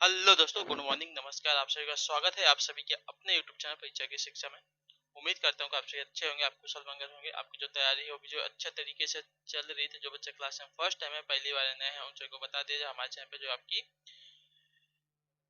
Hello दोस्तों, good morning, नमस्कार। आप सभी का स्वागत है आप सभी के अपने यूट्यूब चैनल परीक्षा की शिक्षा में। उम्मीद करता हूँ कि आप सभी अच्छे होंगे, आप कुशल मंगल होंगे। आपकी जो तैयारी है वो भी जो अच्छे तरीके से चल रही थी। जो बच्चे क्लास में फर्स्ट टाइम है, पहली बार नए हैं, उन सबको बता दिया हमारे चैनल पे जो आपकी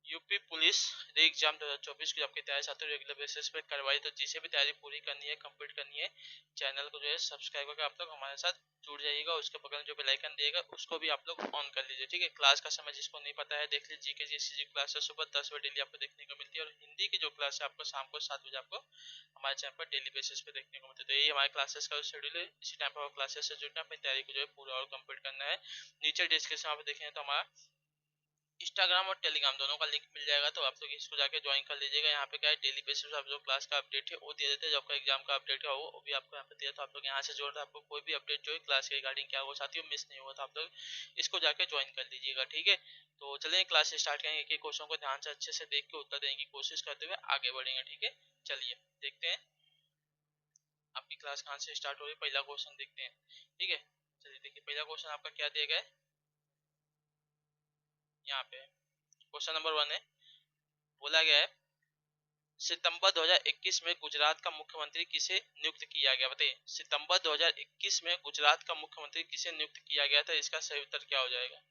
यूपी पुलिस री एग्जाम 2024 की आपकी तैयारी साथ रेगुलर बेसिस पे करवाई। तो जिसे भी तैयारी पूरी करनी है, कंप्लीट करनी है, चैनल को जो है सब्सक्राइब करके आप लोग हमारे साथ जुड़ जाइएगा। उसके बगल में जो बेल आइकन दिएगा उसको भी आप लोग ऑन कर लीजिए, ठीक है। क्लास का समय जिसको नहीं पता है देख लीजिए, जीके जीएससी क्लास है सुबह 10 बजे डेली आपको देखने को मिलती है, और हिंदी की जो क्लास है आपको शाम को 7 बजे आपको हमारे चैनल पर डेली बेसिस पे देखने को मिलती है। तो यही हमारे क्लासेस का शेड्यूल है। इसी टाइम पर क्लासेस से जुड़ना, अपनी तैयारी को जो है पूरा और कंप्लीट करना है। नीचे डिस्क्रिप्शन आप देखेंगे तो हमारा इंस्टाग्राम और टेलीग्राम दोनों का लिंक मिल जाएगा, तो आप लोग इसको जाके ज्वाइन कर लीजिएगा। यहाँ पे क्या है, डेली बेसिस पे आप जो क्लास का अपडेट है वो दिया देते हैं, जो आपका एग्जाम का अपडेट है वो भी आपको यहाँ पे दिया। तो आप लोग यहाँ से जोड़ रहे आपको कोई भी अपडेट जो है क्लास के रिगार्डिंग क्या हुआ साथियों मिस नहीं हुआ, तो आप लोग इसको जाके ज्वाइन कर लीजिएगा, ठीक है। तो चलिए क्लास स्टार्ट करेंगे। एक एक क्वेश्चन को ध्यान से अच्छे से देख के उत्तर देने की कोशिश करते हुए आगे बढ़ेंगे, ठीक है। चलिए देखते हैं आपकी क्लास कहाँ से स्टार्ट हो रही है। पहला क्वेश्चन देखते हैं, ठीक है। चलिए देखिए, पहला क्वेश्चन आपका क्या दिया गया है यहाँ पे। क्वेश्चन नंबर 1 है, बोला गया है सितंबर 2021 में गुजरात का मुख्यमंत्री किसे नियुक्त किया गया। बताइए, सितंबर 2021 में गुजरात का मुख्यमंत्री किसे नियुक्त किया गया था, इसका सही उत्तर क्या हो जाएगा।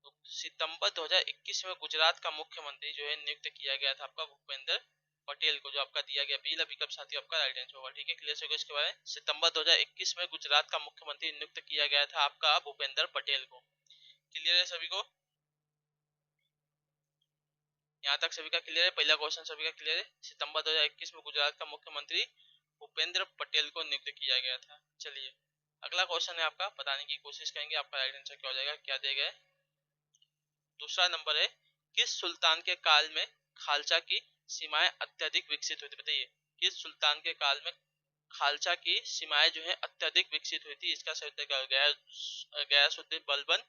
तो सितंबर 2021 में गुजरात का मुख्यमंत्री जो है नियुक्त किया गया था आपका भूपेंद्र पटेल को, जो आपका दिया गया बी विकल्प साथी आपका राइट आंसर होगा, ठीक है। क्लियर हो गया इसके बारे में। सितंबर 2021 में गुजरात का मुख्यमंत्री नियुक्त किया गया था आपका भूपेंद्र पटेल को। क्लियर है सभी को, यहाँ तक सभी का क्लियर है। पहला क्वेश्चन सभी का क्लियर है। सितंबर 2021 में गुजरात का मुख्यमंत्री भूपेंद्र पटेल को नियुक्त किया गया था। चलिए अगला क्वेश्चन है आपका, बताने की कोशिश करेंगे आपका राइट आंसर क्या हो जाएगा। क्या दिया गया है, दूसरा नंबर है, किस सुल्तान के काल में खालसा की सीमाएं अत्यधिक विकसित हुई थी। बताइए, किस सुल्तान के काल में खालसा की सीमाएं जो है अत्यधिक विकसित हुई थी, इसका सही उत्तर क्या होगा। गयासुद्दीन बलबन,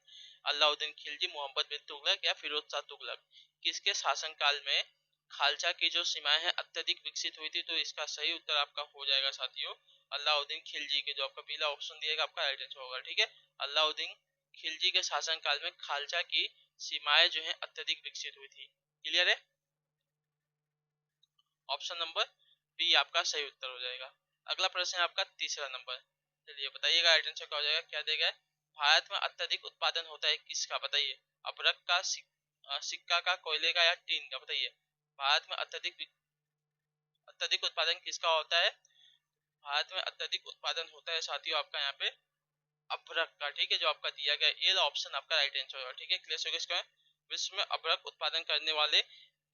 अलाउद्दीन खिलजी, मोहम्मद बिन तुगलक या फिरोज शाह तुगलक। किसके शासनकाल में खालसा की जो सीमाएं हैं अत्यधिक विकसित हुई थी, तो इसका सही उत्तर आपका हो जाएगा साथियों अलाउद्दीन खिलजी के। जो आपका पहला ऑप्शन दिएगा आपका राइट आंसर होगा, ठीक है। अलाउद्दीन खिलजी के शासनकाल में खालसा की सीमाएं जो है अत्यधिक विकसित हुई थी। क्लियर है, ऑप्शन नंबर बी आपका सही उत्तर हो जाएगा। अगला प्रश्न है आपका तीसरा नंबर। चलिए बताइएगा राइट आंसर क्या हो जाएगा। क्या देगा, भारत में अत्यधिक उत्पादन होता है किसका। बताइए, अभ्रक का, सिक्का का, कोयले का या टीन का। बताइए, भारत में अत्यधिक उत्पादन किसका होता है। भारत में अत्यधिक उत्पादन होता है साथियों आपका यहाँ पे अभ्रक का, ठीक है। जो आपका दिया गया ये ऑप्शन आपका राइट आंसर होगा, ठीक है। क्लियर हो गया इसका। विश्व में अभ्रक उत्पादन करने वाले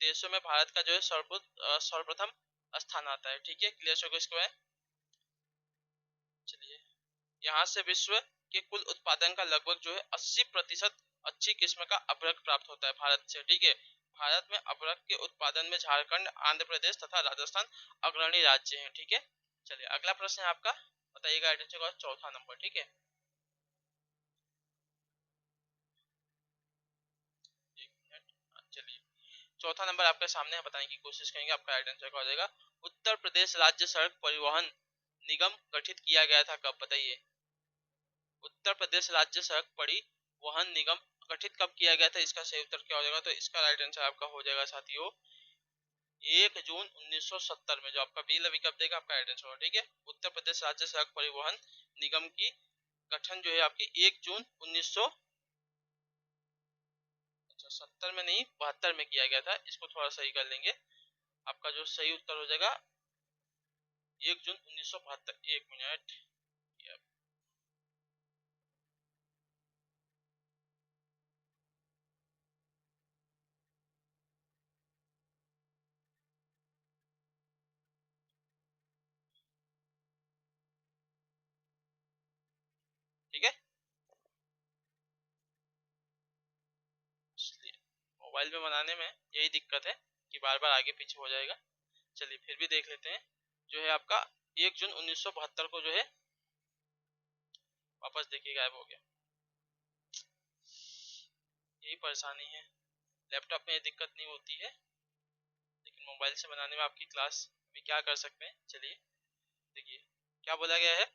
देशों में भारत का जो है सर्वप्रथम स्थान आता है, ठीक है। क्लियर हो गया इसके बाद। चलिए, यहाँ से विश्व के कुल उत्पादन का लगभग जो है 80% अच्छी किस्म का अभ्रक प्राप्त होता है भारत से, ठीक है। भारत में अभ्रक के उत्पादन में झारखंड, आंध्र प्रदेश तथा राजस्थान अग्रणी राज्य हैं, ठीक है। चलिए अगला प्रश्न है आपका, बताइएगा आइडेंटिटी का चौथा नंबर, ठीक है। चलिए चौथा नंबर आपके सामने है, बताने की कोशिश करेंगे, आपका राइट आंसर क्या हो जाएगा। उत्तर प्रदेश राज्य सड़क परिवहन निगम गठित किया गया था कब। बताइए, उत्तर प्रदेश राज्य सड़क परिवहन निगम गठित कब किया गया था, इसका सही उत्तर क्या हो जाएगा। तो इसका राइट आंसर आपका हो जाएगा साथियों 1 जून 1970 में। जो आपका बी विकल्प देगा आपका राइट आंसर होगा, ठीक है। उत्तर प्रदेश राज्य सड़क परिवहन निगम की गठन जो है आपकी 1 जून 1970 में नहीं 72 में किया गया था। इसको थोड़ा सही कर लेंगे, आपका जो सही उत्तर हो जाएगा 1 जून 1972। 1 मिनट, ठीक है। मोबाइल में बनाने में यही दिक्कत है कि बार बार आगे पीछे हो जाएगा। चलिए फिर भी देख लेते हैं। जो है आपका 1 जून 1972 को जो है वापस देखिए गायब हो गया। यही परेशानी है, लैपटॉप में ये दिक्कत नहीं होती है, लेकिन मोबाइल से बनाने में आपकी क्लास भी क्या कर सकते हैं। चलिए देखिए क्या बोला गया है।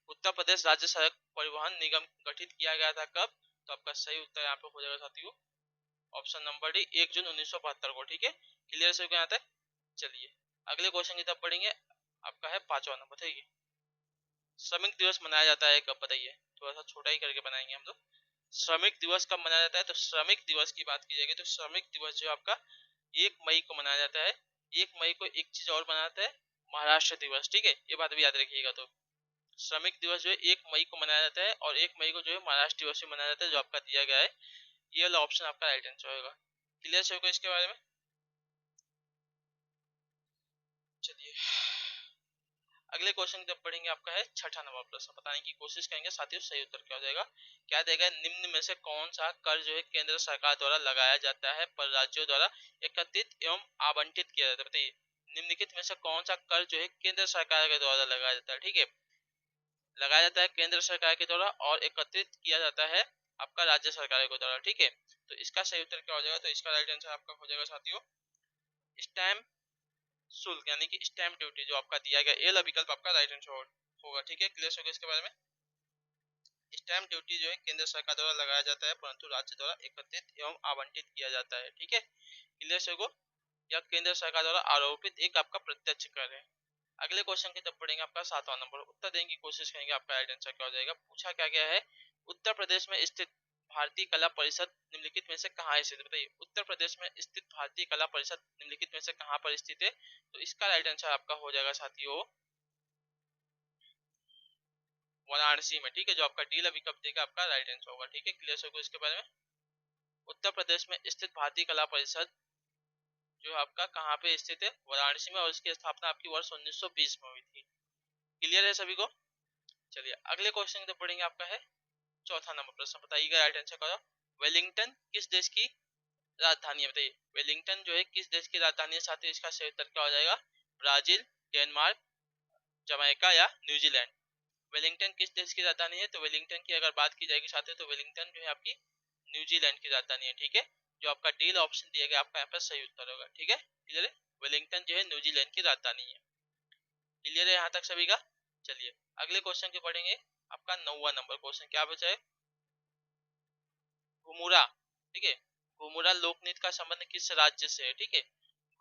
उत्तर प्रदेश राज्य सड़क परिवहन निगम गठित किया गया था कब? तो आपका सही उत्तर यहाँ पे हो जाएगा साथियों ऑप्शन नंबर डी 1 जून 1972 को। ठीक है, क्लियर से यहाँ तक। चलिए अगले क्वेश्चन की तरफ पढ़ेंगे। आपका है 5वां नंबर। ठीक है, श्रमिक दिवस मनाया जाता है कब बताइए? थोड़ा सा छोटा ही करके बनाएंगे हम लोग। श्रमिक दिवस कब मनाया जाता है? तो श्रमिक दिवस की बात की जाएगी तो श्रमिक दिवस जो आपका 1 मई को मनाया जाता है। 1 मई को एक चीज और मनाता है, महाराष्ट्र दिवस। ठीक है, ये बात भी याद रखिएगा। तो श्रमिक दिवस जो है 1 मई को मनाया जाता है और 1 मई को जो है महाराष्ट्र दिवस भी मनाया जाता है, जो आपका दिया गया है। ये वाला ऑप्शन आपका राइट आंसर होगा। क्लियर से होगा इसके बारे में। चलिए अगले क्वेश्चन की तरफ पढ़ेंगे। आपका है 6ठा नंबर प्रश्न। बताने की कोशिश करेंगे साथियों सही उत्तर क्या हो जाएगा। क्या देगा? निम्न में से कौन सा कर जो है केंद्र सरकार द्वारा लगाया जाता है पर राज्यों द्वारा एकत्रित एवं आवंटित किया जाता है? बताइए, निम्नलिखित में से कौन सा कर जो है केंद्र सरकार के द्वारा लगाया जाता है? ठीक है, लगाया जाता है केंद्र सरकार के द्वारा और एकत्रित किया जाता है आपका राज्य सरकार के द्वारा। ठीक है, तो इसका सही उत्तर क्या हो जाएगा? तो इसका राइट आंसर आपका हो जाएगा साथियों स्टैम्प शुल्क, यानी कि स्टैम्प ड्यूटी जो आपका दिया गया। ए वाला विकल्प आपका राइट आंसर होगा। ठीक है, क्लियर होगा इसके बारे में। स्टैम्प ड्यूटी जो है केंद्र सरकार द्वारा लगाया जाता है परंतु राज्य द्वारा एकत्रित एवं आवंटित किया जाता है। ठीक है, क्लियर होगा। यह केंद्र सरकार द्वारा आरोपित एक आपका प्रत्यक्ष कर है। अगले क्वेश्चन की तरफ पढ़ेंगे। आपका 7वां नंबर। उत्तर देने की कोशिश करेंगे। आपका राइट आंसर क्या हो जाएगा? पूछा क्या गया है, उत्तर प्रदेश में स्थित भारतीय कला परिषद निम्नलिखित में से कहाँ स्थित है? बताइए, उत्तर प्रदेश में स्थित भारतीय कला परिषद निम्नलिखित में से कहाँ पर स्थित है? तो इसका राइट आंसर आपका हो जाएगा साथियों वाराणसी में। ठीक है, जो आपका डी वाला विकल्प देगा आपका राइट आंसर होगा। ठीक है, क्लियर होगा इसके बारे में। उत्तर प्रदेश में स्थित भारतीय कला परिषद जो आपका कहाँ पे स्थित है? वाराणसी में, और इसकी स्थापना आपकी वर्ष 1920 में हुई थी। क्लियर है सभी को? चलिए अगले क्वेश्चन की तरफ पढ़ेंगे। आपका है 4था नंबर प्रश्न। बताइएगा राइट आंसर करो। वेलिंगटन किस देश की राजधानी है? बताइए, वेलिंगटन जो है किस देश की राजधानी है साथियों? इसका सही उत्तर क्या हो जाएगा? ब्राजील, डेनमार्क, जमैका या न्यूजीलैंड। वेलिंगटन किस देश की राजधानी है? तो वेलिंगटन की अगर बात की जाएगी साथियों तो वेलिंगटन जो है आपकी न्यूजीलैंड की राजधानी है। ठीक है, जो आपका डी ऑप्शन दिया गया आपका यहाँ पर सही उत्तर होगा। ठीक है, क्लियर है। वेलिंगटन जो है न्यूजीलैंड की राजधानी है। क्लियर है यहाँ तक सभी का? चलिए अगले क्वेश्चन के पढ़ेंगे। आपका 9वां नंबर क्वेश्चन क्या बचा है? घुमुरा। ठीक है, घुमुरा लोक नृत्य का संबंध किस राज्य से है? ठीक है,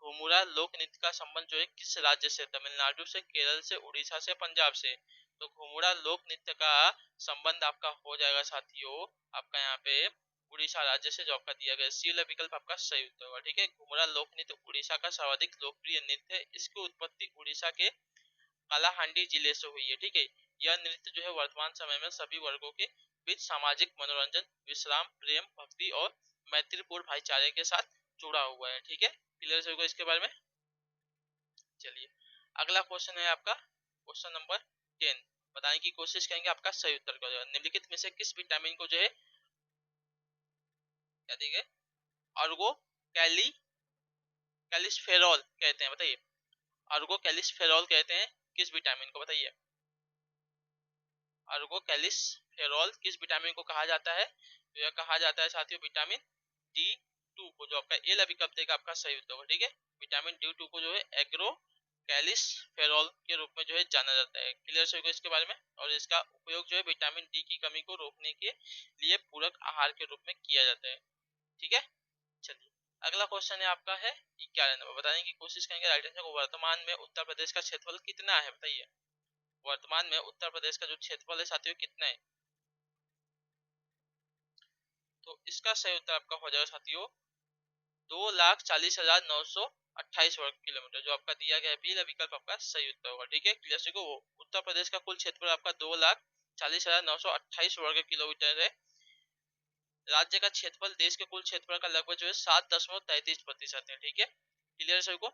घुमुरा लोक नृत्य का संबंध जो है किस राज्य से? तमिलनाडु से, केरल से, उड़ीसा से, पंजाब से। तो घुमुरा लोक नृत्य का संबंध आपका हो जाएगा साथियों आपका यहाँ पे उड़ीसा राज्य से, जो आपका दिया गया सी वाला विकल्प आपका सही उत्तर होगा। ठीक है, घुमुरा लोक नृत्य उड़ीसा का सर्वाधिक लोकप्रिय नृत्य है। इसकी उत्पत्ति उड़ीसा के कालाहांडी जिले से हुई है। ठीक है, यह नृत्य जो है वर्तमान समय में सभी वर्गों के बीच सामाजिक मनोरंजन, विश्राम, प्रेम, भक्ति और मैत्रीपूर्ण भाईचारे के साथ जुड़ा हुआ है। ठीक है, क्लियर होगा इसके बारे में। चलिए अगला क्वेश्चन है आपका क्वेश्चन नंबर 10। बताने की कोशिश करेंगे आपका सही उत्तर क्या होगा। निम्नलिखित में से किस विटामिन को जो है क्या देंगे अर्गो कैली कैलिसफेरॉल कहते हैं? बताइए, अर्गो कैलिसफेरॉल कहते हैं किस विटामिन को? बताइए, अर्गो कैलिसफेरॉल किस विटामिन को कहा जाता है? तो यह कहा जाता है साथियों विटामिन D2 को, जो आपका ए विकल्प देगा आपका सही उत्तर होगा। ठीक है, विटामिन D2 को जो है एग्रो कैलिसफेरॉल के रूप में जो है जाना जाता है। क्लियर होगा इसके बारे में। और इसका उपयोग जो है विटामिन डी की कमी को रोकने के लिए पूरक आहार के रूप में किया जाता है। ठीक है, चलिए अगला क्वेश्चन है आपका है 11 नंबर। बताने की कोशिश करेंगे राइट आंसर को। वर्तमान में उत्तर प्रदेश का क्षेत्रफल कितना है? बताइए, वर्तमान में उत्तर प्रदेश का जो क्षेत्रफल है साथियों कितना है? तो इसका सही उत्तर आपका हो जाएगा साथियों 2,40,928 वर्ग किलोमीटर, जो आपका दिया गया बी विकल्प आपका सही उत्तर होगा। ठीक है, क्लियर को वो उत्तर प्रदेश का कुल क्षेत्रफल आपका 2,40,928 वर्ग किलोमीटर है। राज्य का क्षेत्रफल देश के कुल क्षेत्रफल का लगभग जो है 7.33% है। ठीक है, क्लियर सभी को।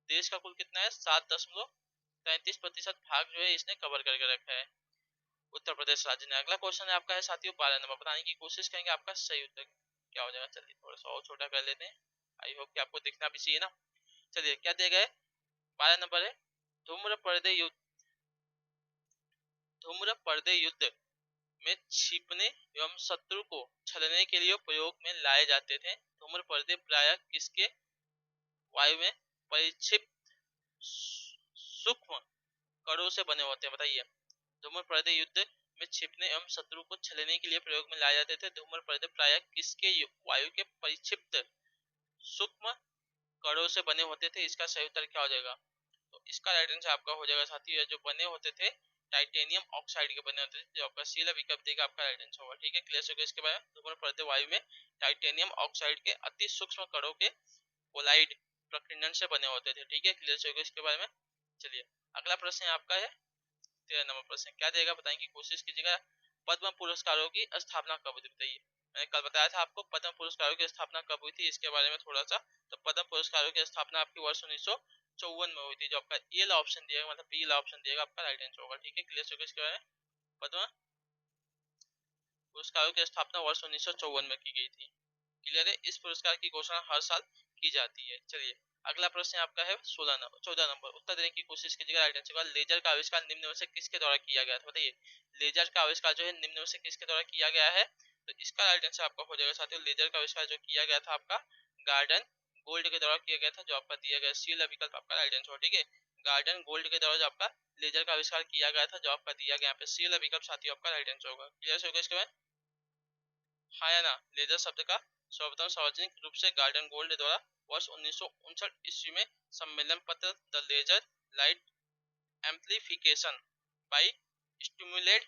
देश का कुल कितना है? 7.33% भाग जो है इसने कवर करके रखा है उत्तर प्रदेश राज्य ने। अगला क्वेश्चन है आपका है साथियों 12 नंबर। बताने की कोशिश करेंगे आपका सही उत्तर क्या हो जाएगा। चलिए थोड़ा सा और छोटा कर लेते हैं, आई होप कि आपको दिखना भी चाहिए ना। चलिए क्या दिया गया है? 12 नंबर है धूम्र पर्दे युद्ध में छिपने एवं शत्रु को छलने के लिए प्रयोग में लाए जाते थे। धूम्र पर्दे प्रायः किसके वायु में परिक्षिप्त सूक्ष्म कणों से बने होते हैं? बताइए, धूम्र पर्दे युद्ध में छिपने एवं शत्रु को छलने के लिए प्रयोग में लाए जाते थे। धूम्र पर्दे प्रायः किसके वायु के परिक्षिप्त सूक्ष्म कणों से बने होते थे? इसका सही उत्तर क्या हो जाएगा? तो इसका राइट आंसर आपका हो जाएगा साथी, जो बने होते थे टाइटेनियम ऑक्साइड के बने होते थे, जो आपका सी विकल्प देगा आपका राइट आंसर होगा। ठीक है, क्लियर हो गया इसके बारे में। धूम्र पर्दे वायु में टाइटेनियम ऑक्साइड के अति सूक्ष्म कणों के कोलाइड प्रकीर्णन से बने होते थे। ठीक है, क्लियर हो गया इसके बारे में। चलिए अगला प्रश्न आपका है 13 नंबर प्रश्न, क्या देगा बताएं की कोशिश कीजिएगा। पद्म पुरस्कारों की स्थापना कब हुई थी? बताइए, मैंने कल बताया था आपको पद्म पुरस्कारों की स्थापना कब हुई थी, इसके बारे में थोड़ा सा। तो पद्म पुरस्कारों की स्थापना आपकी वर्ष 1954 में हुई थी। जो आपका ए ऑप्शन दिएगा, मतलब बी ऑप्शन दिएगा आपका राइट आंसर होगा। ठीक है, क्लियर हो गया इसके बारे में। पद्म पुरस्कारों की स्थापना वर्ष 1954 में की गई थी। क्लियर है, इस पुरस्कार की घोषणा हर साल की जाती है। चलिए अगला प्रश्न आपका है 14 नंबर, उत्तर देने की कोशिश कीजिएगा। राइट आंसर होगा लेजर का आविष्कार निम्न में से किसके द्वारा किया गया था? बताइए, लेजर का आविष्कार जो है निम्न में से किसके द्वारा किया गया है? तो इसका राइट आंसर आपका हो जाएगा साथियों, लेजर का आविष्कार जो किया गया था आपका गार्डन गोल्ड के द्वारा किया गया था, जो आपका दिया गया सी विकल्प आपका राइट आंसर हो। ठीक है, गार्डन गोल्ड के द्वारा जो आपका लेजर का आविष्कार किया गया था, जो आपका दिया गया यहाँ पे सी विकल्प साथियों आपका राइट आंसर होगा। क्लियर हो गया इसके बाद? हाँ या ना? लेजर शब्द का सर्वप्रथम सार्वजनिक रूप से गार्डन गोल्ड द्वारा वर्ष 1959 ईस्वी में सम्मेलन पत्र the laser light amplification by stimulate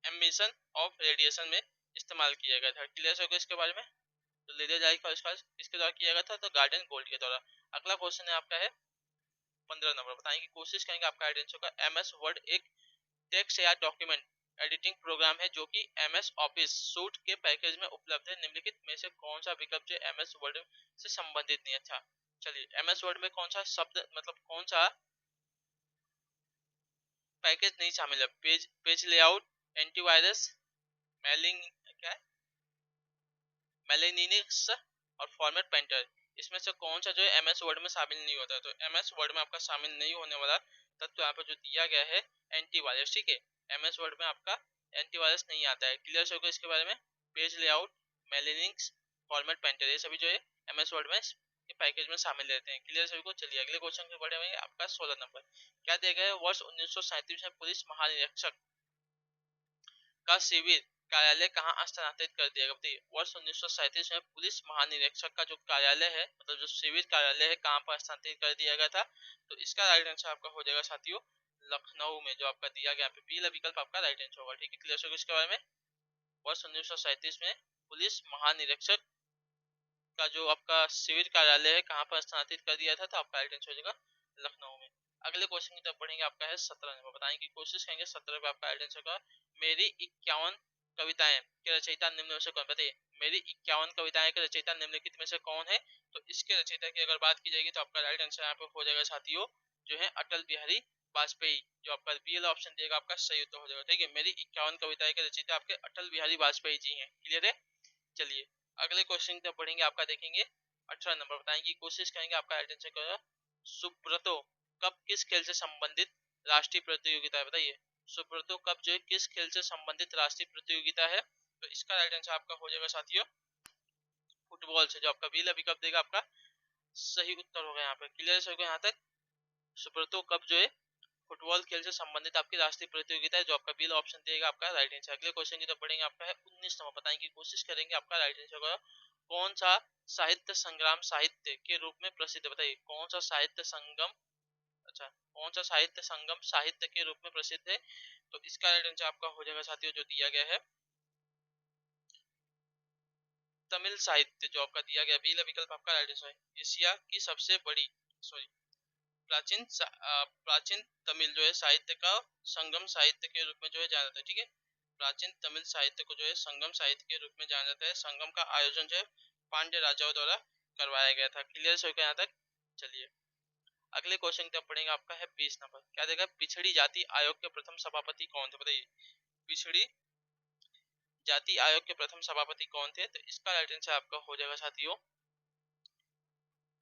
emission of radiation में इस्तेमाल किया गया था। क्लियर हो गया इसके बारे में। तो लेजर लाइट का आविष्कार किसके द्वारा किया गया था? तो गार्डन गोल्ड के द्वारा। अगला क्वेश्चन है आपका है 15 नंबर, बताएंगे कोशिश करेंगे आपका आइडेंटिटी का। एमएस वर्ड एक टेक्स्ट या डॉक्यूमेंट एडिटिंग प्रोग्राम है जो कि एमएस ऑफिस सूट के पैकेज में उपलब्ध है। निम्नलिखित में से कौन सा विकल्प जो एमएस वर्ड से संबंधित नहीं है? अच्छा चलिए, एमएस वर्ड में कौन सा शब्द मतलब कौन सा पैकेज नहीं शामिल है? पेज लेआउट, एंटीवायरस, मेलिंग क्या है, मेलेनिक्स और फॉर्मेट पेंटर, इसमें से कौन सा जो है एमएस वर्ड में शामिल नहीं होता है? तो एमएस वर्ड में आपका शामिल नहीं होने वाला तत्व यहाँ पर जो दिया गया है एंटीवायरस। ठीक है, एमएस वर्ड में आपका एंटीवायरस नहीं आता है। क्लियर होगा इसके बारे में। पेज लेआउट, मेलेनिक्स, फॉर्मेट पेंटर, ये सभी जो है एमएस वर्ड में के पैकेज में शामिल रहते हैं। क्लियर सभी को। चलिए अगले क्वेश्चन के बढ़े हुए आपका 16 नंबर, क्या दिया गया है? वर्ष 1937 में पुलिस महानिरीक्षक का शिविर कार्यालय कहाँ स्थानांतरित कर दिया गया? बताइए, वर्ष 1937 में पुलिस महानिरीक्षक का जो कार्यालय है, मतलब जो शिविर कार्यालय है, कहाँ पर स्थानांतरित कर दिया गया था? तो इसका राइट आंसर आपका हो जाएगा साथियों लखनऊ में, जो आपका दिया गया पे बी विकल्प आपका राइट आंसर होगा। ठीक है, क्लियर होगा इसके बारे में। वर्ष 1937 में पुलिस महानिरीक्षक का जो आपका शिविर कार्यालय है कहाँ पर स्थानांतरित कर दिया था? तो आपका राइट आंसर हो जाएगा लखनऊ में। अगले क्वेश्चन की तरफ बढ़ेंगे, आपका है 17 नंबर, बताएंगे की कोशिश करेंगे 17 पे आपका राइट आंसर होगा। मेरी 51 कविताएं के रचयिता निम्न में से कौन? बताइए, मेरी 51 कविताएं के रचयिता निम्नलिखित में से कौन है? तो इसके रचयिता की अगर बात की जाएगी तो आपका राइट आंसर यहाँ पे हो जाएगा साथियों जो है अटल बिहारी वाजपेयी, जो आपका बी वाला ऑप्शन दिएगा आपका सही उत्तर हो जाएगा। ठीक है, मेरी 51 कविताएं के रचयिता आपके अटल बिहारी वाजपेयी जी हैं। क्लियर है। चलिए अगले क्वेश्चन की तरफ बढ़ेंगे, आपका देखेंगे 18 नंबर, बताएंगे की कोशिश करेंगे आपका राइट आंसर करेगा। सुब्रतो कप किस खेल से संबंधित राष्ट्रीय प्रतियोगिता है? बताइए, सुब्रतो कप जो है किस खेल से संबंधित राष्ट्रीय प्रतियोगिता है? तो इसका राइट आंसर आपका हो जाएगा साथियों फुटबॉल से, जो आपका बी विकल्प देगा आपका सही उत्तर होगा यहाँ पे। क्लियर होगा यहाँ तक। सुब्रतो कप जो है फुटबॉल खेल से संबंधित आपकी राष्ट्रीय प्रतियोगिता है, जो आपका बी ऑप्शन देगा आपका राइट आंसर। अगले क्वेश्चन की तरफ बढ़ेंगे, आपका है 19 नंबर, बताएंगे की कोशिश करेंगे आपका राइट आंसर होगा। कौन सा साहित्य संग्राम साहित्य के रूप में प्रसिद्ध? बताइए, कौन सा साहित्य संगम, अच्छा कौन सा साहित्य संगम साहित्य के रूप में प्रसिद्ध है? तो इसका राइट आंसर आपका हो जाएगा साथियों जो दिया गया है तमिल साहित्य, जो आपका दिया गया बी विकल्प आपका राइट आंसर है। एशिया की सबसे बड़ी सॉरी प्राचीन तमिल जो है साहित्य का संगम साहित्य के रूप में जो है जाना जाता है। ठीक है, प्राचीन तमिल साहित्य को जो है संगम साहित्य के रूप में जाना जाता है। संगम का आयोजन जो है पांड्य राजाओं द्वारा करवाया गया था। क्लियर हो गया यहाँ तक। चलिए अगले क्वेश्चन की तरफ पढ़ेंगे, आपका है 20 नंबर, क्या देगा? पिछड़ी जाति आयोग के प्रथम सभापति कौन थे? बताइए, पिछड़ी जाति आयोग के प्रथम सभापति कौन थे? तो इसका राइट आंसर आपका हो जाएगा साथियों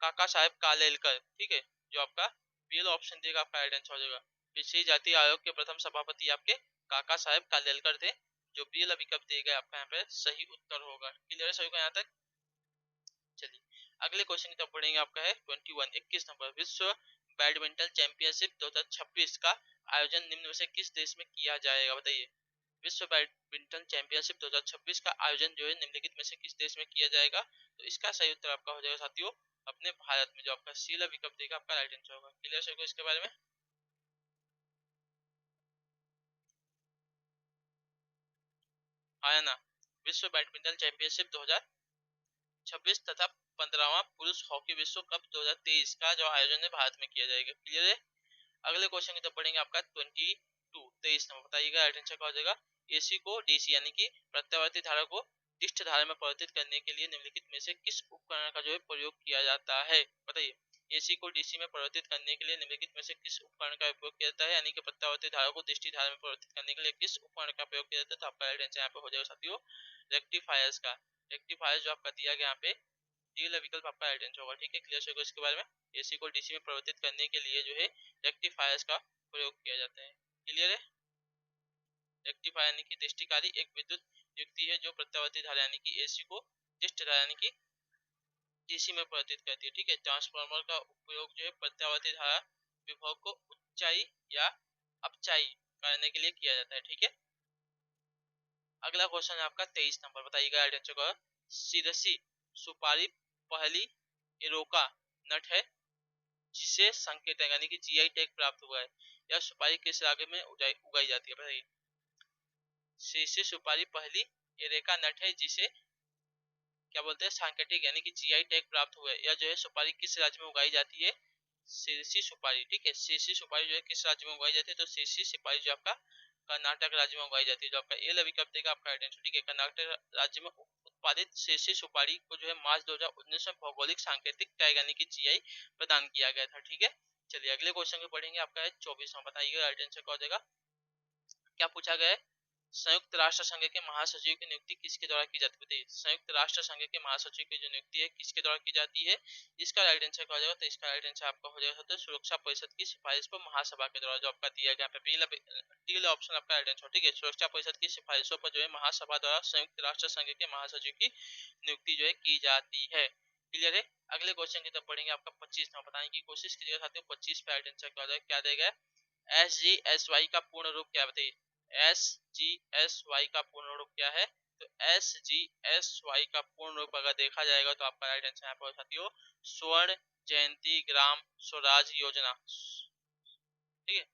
काका साहेब कालेलकर। ठीक है, जो आपका बी ऑप्शन देगा आपका राइट आंसर हो जाएगा। पिछड़ी जाति आयोग के प्रथम सभापति आपके काका साहेब कालेलकर थे, जो बी विकल्प देगा आपका यहाँ पे सही उत्तर होगा। क्लियर सही होगा यहाँ तक। चलिए अगले क्वेश्चन की तरफ बढ़ेंगे, आपका है 21 नंबर, विश्व बैडमिंटन चैंपियनशिप 2026 का आयोजन निम्न में से किस देश में किया जाएगा? बताइए, विश्व बैडमिंटन चैंपियनशिप 2026 का आयोजन जो है निम्नलिखित में से किस देश में किया जाएगा? तो इसका सही उत्तर आपका हो जाएगा साथियों अपने भारत में, जो आपका सी वाला विकल्प देगा आपका राइट आंसर होगा। क्लियर सर को इसके बारे में? हाँ या ना? विश्व बैडमिंटन चैंपियनशिप 2026 तथा 15वां पुरुष हॉकी विश्व कप 2023 का जो आयोजन है भारत में किया जाएगा। क्लियर है? अगले क्वेश्चन की तरफ पढ़ेंगे आपका 23 नंबर, बताइएगा राइट आंसर क्या हो जाएगा? एसी को डीसी यानी कि प्रत्यावर्ती धारा को डिस्च धारा में परिवर्तित करने के लिए निम्नलिखित में से किस उपकरण का जो है प्रयोग किया जाता है? बताइए। एसी को डीसी में परिवर्तित करने के लिए निम्नलिखित में से किस उपकरण का उपयोग किया जाता है, यानी कि प्रत्यावर्ती धारा को दृष्टि धारा में परिवर्तित करने के लिए किस उपकरण का प्रयोग किया जाता है? तो आपका राइट आंसर यहाँ पे हो जाएगा साथियों रेक्टिफायर्स का। रेक्टिफायर जो आपका दिया गया यहाँ पे डी वाला विकल्प आपका राइट आंसर होगा। ठीक है, क्लियर होगा इसके बारे में? एसी को डीसी में परिवर्तित करने के लिए जो है रेक्टिफायर्स का प्रयोग किया जाता है। क्लियर है? रेक्टिफायर यानी कि दृष्टिकारी एक विद्युत युक्ति है जो प्रत्यावर्ती धारा यानी कि एसी को दृष्ट धारा यानी कि डीसी में परिवर्तित करती है। ठीक है, ट्रांसफार्मर का उपयोग जो है प्रत्यावर्ती धारा विभव को उच्चाई या अपचाई करने के लिए किया जाता है। ठीक है, अगला क्वेश्चन है आपका 23 नंबर, बताइएगा राइट आंसर का। सिरसी सुपारी पहली एरोका नट है जिसे संकेत यानी कि जीआई टैग प्राप्त हुआ है। यह सुपारी किस राज्य में उगाई जाती है? बताइए। सिरसी सुपारी पहली एरेका नट है जिसे क्या बोलते हैं सांकेतिक यानी कि जीआई टैग प्राप्त हुआ है। यह जो है सुपारी किस राज्य में उगाई जाती है? सिरसी सुपारी। ठीक है, सिरसी सुपारी जो है किस राज्य में उगाई जाती है? तो सिरसी सुपारी जो आपका कर्नाटक राज्य में उगाई जाती है, जो आपका ए विकल्प देगा आपका राइट आंसर। ठीक है, कर्नाटक राज्य में उत्पादित सिरसी सुपारी को जो है मार्च 2019 में भौगोलिक सांकेतिक टैग यानी कि जीआई प्रदान किया गया था। ठीक है, चलिए अगले क्वेश्चन को पढ़ेंगे। आपका है 24 में, बताइएगा राइट आंसर क्या हो जाएगा? क्या पूछा गया है? संयुक्त राष्ट्र संघ के महासचिव की नियुक्ति किसके द्वारा की जाती है? संयुक्त राष्ट्र संघ के महासचिव की जो नियुक्ति है किसके द्वारा की जाती है? इसका राइट आंसर क्या हो जाएगा? तो इसका राइट आंसर आपका हो जाएगा सुरक्षा परिषद की सिफारिश पर महासभा के द्वारा, जो आपका दिया गया डी ऑप्शन आपका राइट आंसर। ठीक है, सुरक्षा परिषद की सिफारिशों पर जो है महासभा द्वारा संयुक्त राष्ट्र संघ के महासचिव की नियुक्ति जो है की जाती है। क्लियर है? अगले क्वेश्चन की तरफ पढ़ेंगे। आपका 25 नंबर, बताने की कोशिश कीजिएगा साथियों 25 पे राइट आंसर क्या हो जाएगा? क्या देगा? SGSY का पूर्ण रूप क्या बताइए? SGSY का पूर्ण रूप क्या है? तो SGSY का पूर्ण रूप अगर देखा जाएगा तो आपका राइट आंसर यहाँ पर साथियों स्वर्ण जयंती ग्राम स्वराज योजना। ठीक है,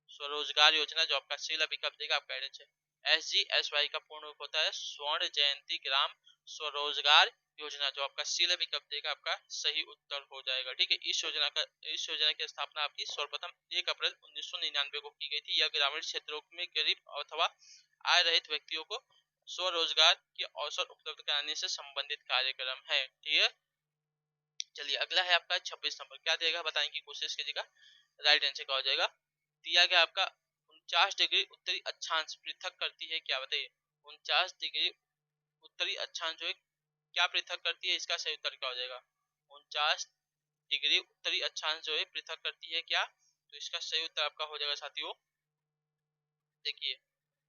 स्वरोजगार योजना, जो आपका सी विकल्प देगा आपका राइट आंसर। SGSY का पूर्ण रूप होता है स्वर्ण जयंती ग्राम स्वरोजगार योजना, जो आपका सी विकल्प देगा आपका सही उत्तर हो जाएगा। ठीक है, इस योजना की स्थापना आपकी सर्वप्रथम 1 अप्रैल 1999 को की गई थी। यह ग्रामीण क्षेत्रों में गरीब अथवा आय रहित व्यक्तियों को स्वरोजगार के अवसर उपलब्ध कराने से संबंधित कार्यक्रम है। ठीक है, चलिए अगला है आपका 26 नंबर, क्या देगा बताने की कोशिश कीजिएगा। राइट आंसर क्या हो जाएगा? दिया गया आपका 49 डिग्री उत्तरी अक्षांश पृथक करती है क्या? बताइए। 49 डिग्री उत्तरी अक्षांश जो है क्या पृथक करती है? इसका सही उत्तर क्या हो जाएगा? 49 डिग्री उत्तरी अक्षांश जो है पृथक करती है क्या? तो इसका सही उत्तर आपका हो जाएगा साथियों, देखिए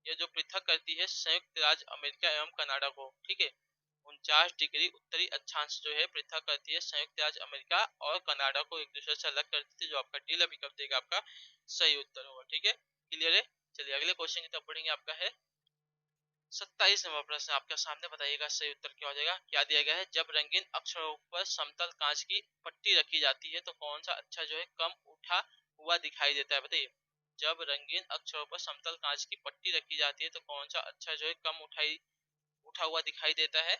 ये जो पृथक करती है संयुक्त राज्य अमेरिका एवं कनाडा को। ठीक है, 49 डिग्री उत्तरी अक्षांश जो है पृथक करती है संयुक्त राज्य अमेरिका और कनाडा को एक दूसरे से अलग करती है, जो आपका डी विकल्प देगा आपका सही उत्तर होगा। ठीक है, क्लियर है? चलिए अगले क्वेश्चन की तरफ पढ़ेंगे। आपका है 27 नंबर प्रश्न आपके सामने, बताइएगा सही उत्तर क्या हो जाएगा? क्या दिया गया है? जब रंगीन अक्षरों पर समतल कांच की पट्टी रखी जाती है तो कौन सा अक्षर जो है कम उठा हुआ दिखाई देता है? बताइए। जब रंगीन अक्षरों पर समतल कांच की पट्टी रखी जाती है तो कौन सा अक्षर जो है कम उठा हुआ दिखाई देता है?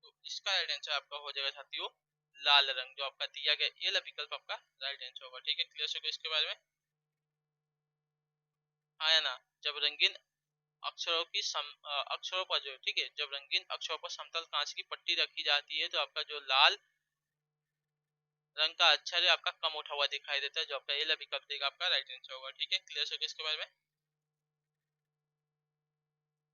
तो इसका राइट आंसर आपका हो जाएगा साथियों लाल रंग, जो आपका दिया गया ये विकल्प आपका राइट आंसर होगा। ठीक है, क्लियर हो इसके बारे में? हाँ या ना? जब रंगीन अक्षरों पर जो, ठीक है, जब रंगीन अक्षरों पर समतल कांच की पट्टी रखी जाती है तो आपका जो लाल रंग का अक्षर है आपका कम उठा हुआ दिखाई देता है, जो आपका ये विकल्प देगा आपका राइट आंसर होगा। ठीक है, क्लियर हो इसके बारे में?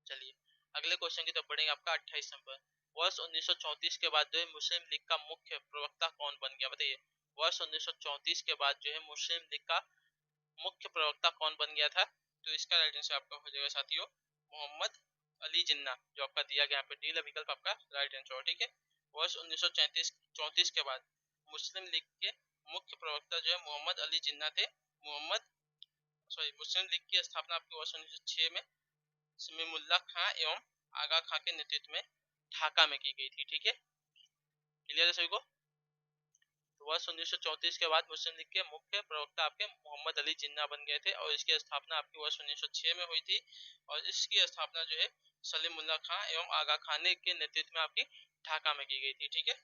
चलिए अगले क्वेश्चन की तरफ बढ़ेंगे। आपका 28 नंबर, वर्ष 1934 के बाद जो है मुस्लिम लीग का मुख्य प्रवक्ता कौन बन गया? बताइए। वर्ष 1934 के बाद जो है मुस्लिम लीग का मुख्य प्रवक्ता कौन बन गया था? तो इसका राइट आंसर आपका हो जाएगा साथियों मोहम्मद अली जिन्ना, जो आपका दिया गया यहाँ पे डी विकल्प आपका राइट आंसर। ठीक है, वर्ष 1934 के बाद मुस्लिम लीग के मुख्य प्रवक्ता जो है मोहम्मद अली जिन्ना थे। मोहम्मद सॉरी मुस्लिम लीग की स्थापना आपकी वर्ष 1906 में समीमुल्लाह खां एवं आगा खां के नेतृत्व में ढाका में की गई थी। ठीक है, क्लियर है सभी को। तो वर्ष 1934 के बाद मुस्लिम लीग के मुख्य प्रवक्ता आपके मोहम्मद अली जिन्ना बन गए थे और इसकी स्थापना आपकी वर्ष 1906 में हुई थी और इसकी स्थापना जो है सलीमुल्लाह खां एवं आगा खान के नेतृत्व में आपकी ढाका में की गई थी। ठीक है,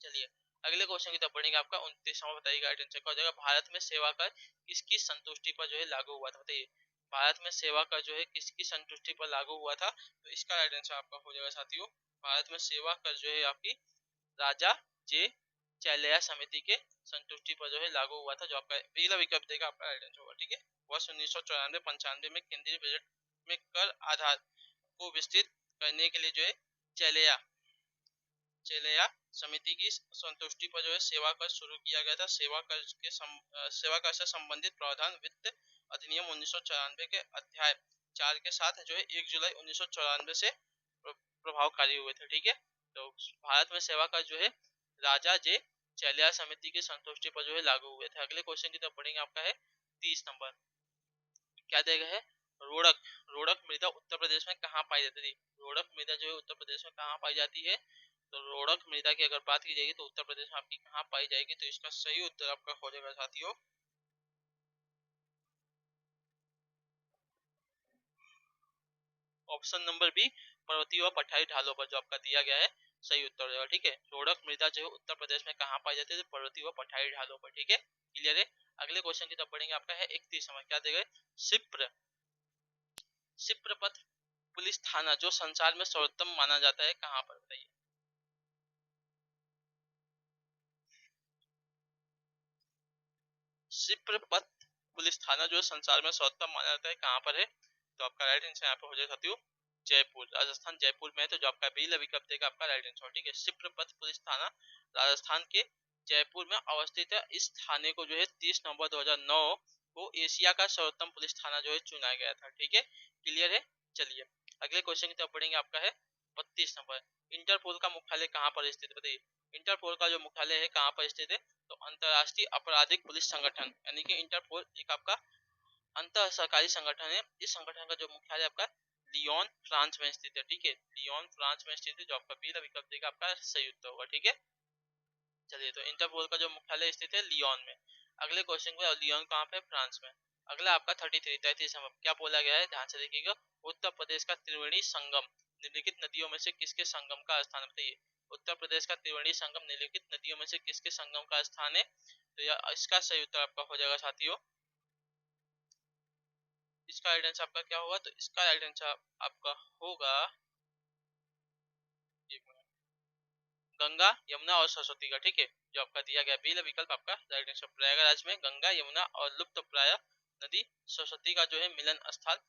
चलिए अगले क्वेश्चन की तरफ बढ़ेंगे। आपका 29वां बताइएगा आइडेंटिटी हो जाएगा, भारत में सेवा कर किसकी संतुष्टि पर जो है लागू हुआ था, बताइए। भारत में सेवा कर जो है किसकी संतुष्टि पर लागू हुआ था, तो इसका आइडेंटिटी आपका हो जाएगा साथियों, भारत में सेवा कर जो है आपकी राजा जे चैलया समिति के संतुष्टि पर जो है लागू हुआ था, जो आपका पहला विकल्प देगा आपका आइडेंटिटी होगा। ठीक है, वर्ष 1994-95 में केंद्रीय बजट में कर आधार को विस्तृत करने के लिए जो है चैलया चैलया समिति की संतुष्टि पर जो है सेवा कर शुरू किया गया था। सेवा कर से संबंधित प्रावधान वित्त अधिनियम 1994 के अध्याय 4 के साथ जो है 1 जुलाई 1994 से प्रभावकारी हुए थे। ठीक है, तो भारत में सेवा कर जो है राजा जे चैलया समिति की संतुष्टि पर जो है लागू हुए थे। अगले क्वेश्चन की तरफ बढ़ेंगे। आपका है 30 नंबर, क्या देगा है, रोड़क रोड़क मृदा उत्तर प्रदेश में कहाँ पाई जाती है। रोड़क मृदा जो है उत्तर प्रदेश में कहाँ पाई जाती है, तो रोड़क मृदा की अगर बात की जाएगी तो उत्तर प्रदेश में आपकी कहाँ पाई जाएगी, तो इसका सही उत्तर आपका हो जाएगा साथियों ऑप्शन नंबर बी, पर्वतीय व पठारी ढालों पर, जो आपका दिया गया है सही उत्तर हो जाएगा। ठीक है, रोड़क मृदा जो है उत्तर प्रदेश में कहाँ पाई जाती है, तो पर्वतीय व पठारी ढालों पर। ठीक है, क्लियर है। अगले क्वेश्चन की तरफ बढ़ेंगे। आपका है 31 नंबर, क्या देगा, सिप्र सिप्रपथ पुलिस थाना जो संसार में सर्वोत्तम माना जाता है कहाँ पर, बताइए। सिप्रपथ पुलिस थाना जो संसार में सर्वोत्तम माना जाता है कहाँ पर है, तो आपका राइट आंसर यहाँ पे हो जाएगा साथियों जयपुर, राजस्थान जयपुर में है, तो जो आपका बी विकल्प देगा आपका राइट आंसर। ठीक है, सिप्रपथ पुलिस थाना राजस्थान के जयपुर में अवस्थित है। इस थाने को जो है 30 नवंबर 2009 को एशिया का सर्वोत्तम पुलिस थाना जो है चुना गया था। ठीक है, क्लियर है। चलिए अगले क्वेश्चन की तरफ बढ़ेंगे। आपका है 32 नंबर, इंटरपोल का मुख्यालय कहाँ पर स्थित है, बताइए। इंटरपोल का जो मुख्यालय है कहाँ पर स्थित है, तो अंतरराष्ट्रीय आपराधिक पुलिस संगठन यानी कि इंटरपोल एक आपका अंतर सरकारी संगठन है। इस संगठन का जो मुख्यालय आपका लियोन फ्रांस में स्थित है। ठीक है, लियोन फ्रांस में स्थित है, जो आपका पहला विकल्प देगा आपका सही उत्तर होगा। ठीक है, चलिए तो इंटरपोल का जो मुख्यालय स्थित है लियोन में। अगले क्वेश्चन पे, लियोन कहाँ पे, फ्रांस में। अगला आपका 33 नंबर, क्या बोला गया है, ध्यान से देखिएगा। उत्तर प्रदेश का त्रिवेणी संगम निम्नलिखित नदियों में से किसके संगम का स्थान, बताइए। उत्तर प्रदेश का त्रिवेणी संगम निम्नलिखित नदियों में से किसके संगम का स्थान है, तो यह इसका सही उत्तर आपका हो जाएगा साथियों, इसका राइट आंसर आपका क्या होगा, तो इसका राइट आंसर आपका होगा गंगा यमुना और सरस्वती का। ठीक है, जो आपका दिया गया बी विकल्प आपका राइट आंसर। प्रयागराज में गंगा यमुना और लुप्त प्राय नदी सरस्वती का जो है मिलन स्थल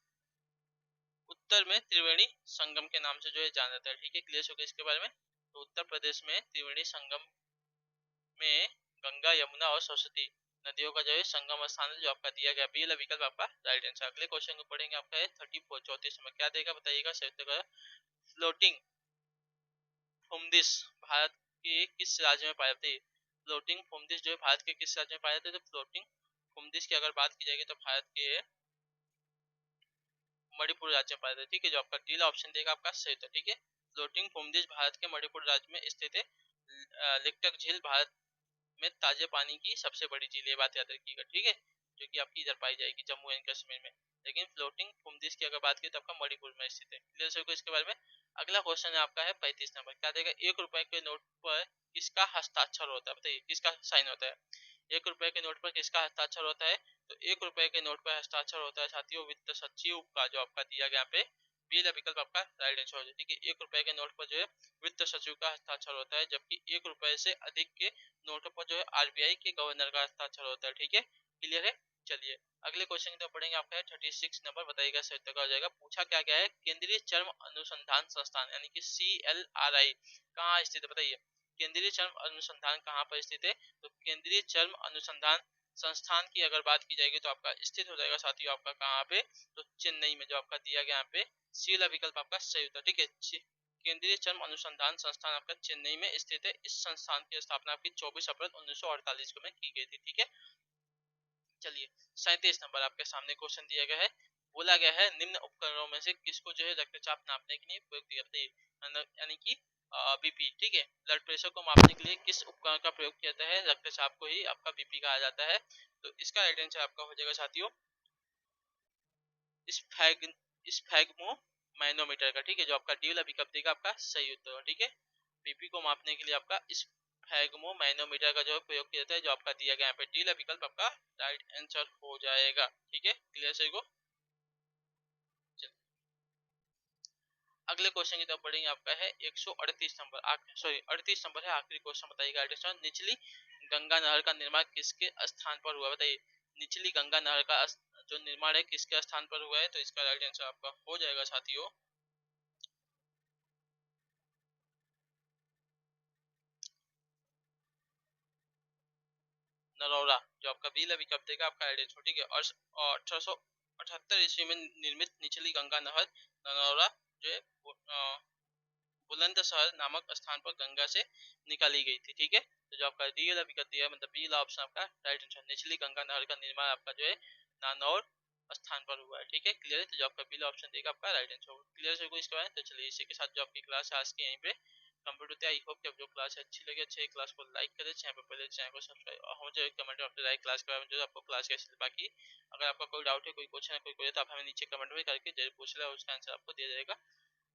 उत्तर में त्रिवेणी संगम के नाम से जो है जाना जाता है। ठीक है, क्लियर हो गया इसके बारे में। तो उत्तर प्रदेश में त्रिवेणी संगम में गंगा यमुना और सरस्वती नदियों का जो है संगम स्थान है, जो आपका दिया गया बी विकल्प आपका राइट आंसर। अगले क्वेश्चन को पढ़ेंगे। आपका है 34 में क्या देगा, बताइएगा सही उत्तर। फ्लोटिंग फुमदिश भारत के किस राज्य में पाया जाता है। फ्लोटिंग फुमदिश जो है भारत के किस राज्य में पाया जाता है, तो फ्लोटिंग फुमदिश की अगर बात की जाएगी तो भारत के मणिपुर राज्य में पाया जाता है। ठीक है, जो आपका डीला ऑप्शन देगा आपका सही था। ठीक है, फ्लोटिंग फुमदिश भारत के मणिपुर राज्य में स्थित है। लिकटक झील भारत में ताजे पानी की सबसे बड़ी झील, ये बात याद रखिएगा। ठीक है, जो कि आपकी इधर पाई जाएगी जम्मू एंड कश्मीर में। लेकिन फ्लोटिंग फुमदिश की अगर बात की तो आपका मणिपुर में स्थित है। क्लियर सभी को इसके बारे में। अगला क्वेश्चन है आपका है 35 नंबर, क्या देगा, 1 रुपए के नोट पर किसका हस्ताक्षर होता है, बताइए किसका साइन होता है। 1 रुपए के नोट पर किसका हस्ताक्षर होता है, तो 1 रुपए के नोट पर हस्ताक्षर होता है साथियों वित्त सचिव का, जो आपका दिया गया पे बी विकल्प आपका राइट आंसर हो जाए। ठीक है, 1 रुपए के नोट पर जो है वित्त सचिव का हस्ताक्षर होता है, जबकि 1 रुपए से अधिक के नोटों पर जो है आरबीआई के गवर्नर का हस्ताक्षर होता है। ठीक है, क्लियर है। चलिए अगले क्वेश्चन की तरफ पढ़ेंगे। आपका है 36 नंबर, बताइएगा सही उत्तर हो जाएगा। पूछा क्या गया है, केंद्रीय चर्म अनुसंधान संस्थान यानी कि CLRI कहाँ स्थित है, बताइए। केंद्रीय चर्म अनुसंधान कहाँ पर स्थित है, तो केंद्रीय चर्म अनुसंधान संस्थान की अगर बात की जाएगी तो आपका स्थित हो जाएगा साथियों आपका कहाँ पे, तो चेन्नई में, जो आपका दिया गया यहाँ पे सी विकल्प आपका सही उत्तर। ठीक है, केंद्रीय चर्म अनुसंधान संस्थान आपका चेन्नई में स्थित है। इस संस्थान की स्थापना आपकी 24 अप्रैल 1948 को में की गई थी। ठीक है, चलिए 37 नंबर आपके सामने क्वेश्चन दिया गया है। बोला गया है निम्न उपकरणों में से किसको जो है रक्तचाप नापने के लिए प्रयोग किया जाता है, यानी कि बीपी। ठीक है, ब्लड प्रेशर को मापने के लिए किस उपकरण का प्रयोग किया जाता है? रक्तचाप को ही आपका बीपी कहा जाता है। तो इसका राइट आंसर आपका हो जाएगा साथियों स्फैग स्फैग्मो मैनोमीटर का। ठीक है, जो आपका डी वाला विकल्प देगा आपका सही उत्तर। ठीक है, बीपी को मापने के लिए आपका स्फैग्मो मैनोमीटर का जो प्रयोग किया जाता है, जो आपका दिया गया यहाँ पे डी वाला विकल्प आपका राइट आंसर हो जाएगा। ठीक है, क्लियर सही को। अगले क्वेश्चन की तरफ बढ़ेंगे। आपका है 138 नंबर, सॉरी 38 नंबर है, आखिरी क्वेश्चन बताइएगा। निचली गंगा नहर का निर्माण किसके स्थान पर हुआ? बताइए, निचली गंगा नहर का जो निर्माण है किसके स्थान पर हुआ है? तो इसका राइट आंसर आपका हो जाएगा साथियों नरौरा, जो आपका बी विकल्प देगा आपका राइट आंसर। ठीक है, और 1878 ईस्वी में निर्मित निचली गंगा नहर नरौरा जो है बुलंदशहर नामक स्थान पर गंगा से निकाली गई थी। ठीक है, तो जो आपका डी वाला विकल्प दिया है, मतलब बी वाला ऑप्शन आपका राइट आंसर। निचली गंगा नहर का निर्माण आपका जो है नानौर स्थान पर हुआ है। ठीक है, क्लियर है, तो जो आपका बी वाला ऑप्शन देगा आपका राइट आंसर होगा। क्लियर है इसके बाद। तो चलिए इसी के साथ जो आपकी क्लास है आज की यहीं पे कंप्लीट होती है। आई होप कि आप जो क्लास है अच्छी लगी, अच्छे क्लास को लाइक करें, चैनल पर पहले चैनल को सब्सक्राइब, और मुझे कमेंट में अपने क्लास के बारे में जो आपको क्लास कैसी लगी। बाकी अगर आपका कोई डाउट है, कोई क्वेश्चन है, कोई कोई तो आप हमें नीचे कमेंट में करके जरूर पूछ ले, उसका आंसर आपको दिया जाएगा।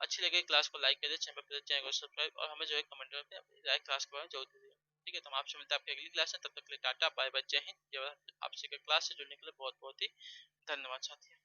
अच्छी लगे क्लास को लाइक करें, चैनल को सब्सक्राइब, और हमें जो है कमेंट में अपनी राय क्लास के बारे में जरूर दीजिए। ठीक है, तो हम आपसे मिलते हैं आपकी अगली क्लास में। तब तक के लिए टाटा बाय बाय, जय हिंद, जय भारत। आपसे क्लास से जुड़ने के लिए बहुत बहुत ही धन्यवाद साथी।